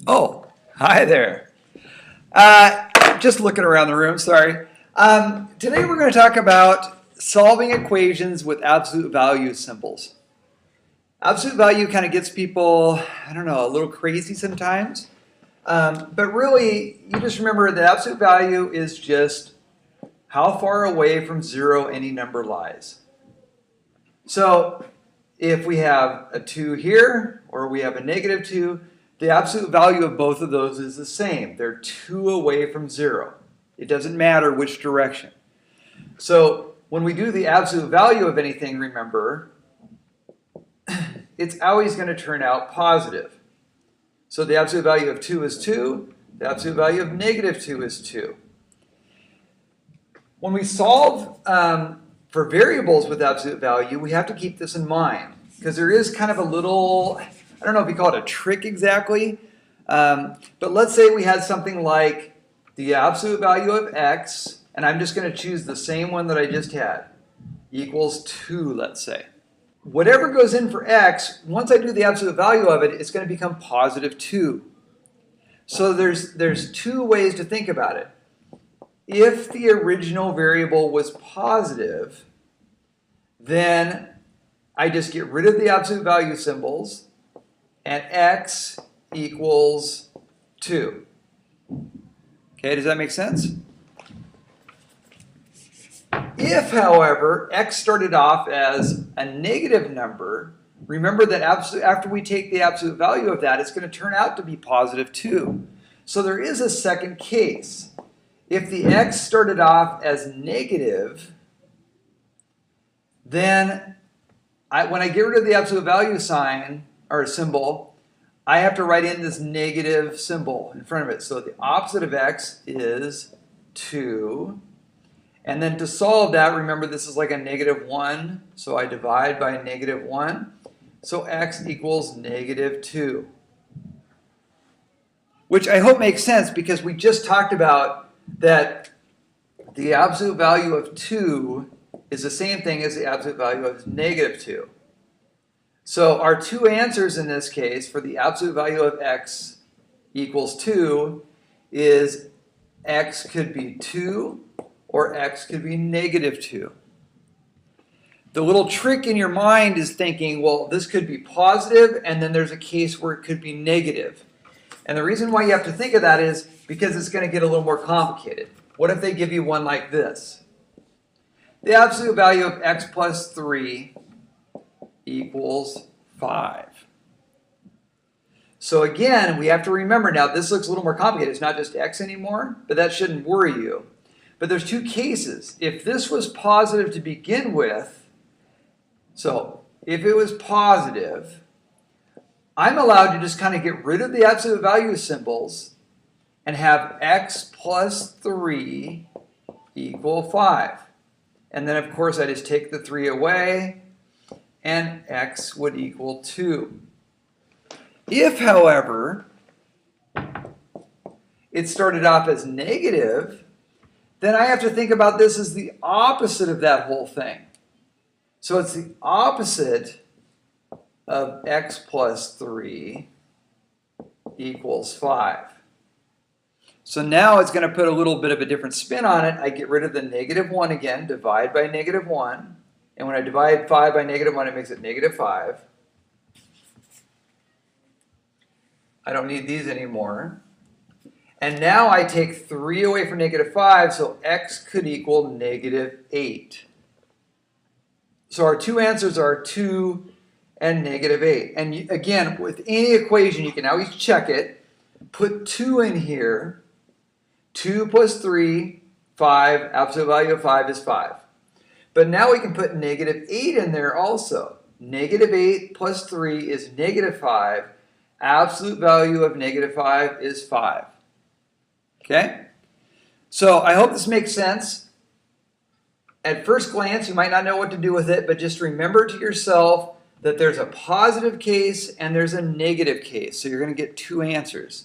Oh, hi there. Just looking around the room, sorry. Today we're going to talk about solving equations with absolute value symbols. Absolute value kind of gets people, I don't know, a little crazy sometimes. But really, you just remember that absolute value is just how far away from zero any number lies. So if we have a 2 here, or we have a negative 2, the absolute value of both of those is the same. They're 2 away from 0. It doesn't matter which direction. So when we do the absolute value of anything, remember, it's always going to turn out positive. So the absolute value of 2 is 2. The absolute value of negative 2 is 2. When we solve for variables with absolute value, we have to keep this in mind, because there is kind of a little, I don't know if you call it a trick exactly, but let's say we had something like the absolute value of x, and I'm just going to choose the same one that I just had, equals 2, let's say. Whatever goes in for x, once I do the absolute value of it, it's going to become positive 2. So there's two ways to think about it. If the original variable was positive, then I just get rid of the absolute value symbols, and x equals 2. Okay, does that make sense? If, however, x started off as a negative number, remember that after we take the absolute value of that, it's going to turn out to be positive 2. So there is a second case. If the x started off as negative, then when I get rid of the absolute value sign or symbol, I have to write in this negative symbol in front of it. So the opposite of x is 2. And then to solve that, remember this is like a negative 1. So I divide by a negative 1. So x equals negative 2. Which I hope makes sense, because we just talked about that the absolute value of 2 is the same thing as the absolute value of negative 2. So our two answers in this case for the absolute value of x equals 2 is x could be 2 or x could be negative 2. The little trick in your mind is thinking, well, this could be positive, and then there's a case where it could be negative. And the reason why you have to think of that is because it's going to get a little more complicated. What if they give you one like this? The absolute value of x plus 3 equals 5. So again, we have to remember now, this looks a little more complicated. It's not just x anymore, but that shouldn't worry you. But there's two cases. If this was positive to begin with, so if it was positive, I'm allowed to just kind of get rid of the absolute value symbols and have x plus 3 equal 5. And then, of course, I just take the 3 away, and x would equal 2. If, however, it started off as negative, then I have to think about this as the opposite of that whole thing. So it's the opposite of x plus 3 equals 5. So now it's going to put a little bit of a different spin on it. I get rid of the negative 1 again, divide by negative 1. And when I divide 5 by negative 1, it makes it negative 5. I don't need these anymore. And now I take 3 away from negative 5, so x could equal negative 8. So our two answers are 2 and negative 8. And again, with any equation, you can always check it. Put 2 in here. 2 plus 3, 5. Absolute value of 5 is 5. But now we can put negative 8 in there also. Negative 8 plus 3 is negative 5. Absolute value of negative 5 is 5. Okay? So I hope this makes sense. At first glance, you might not know what to do with it, but just remember to yourself that there's a positive case and there's a negative case. So you're going to get two answers.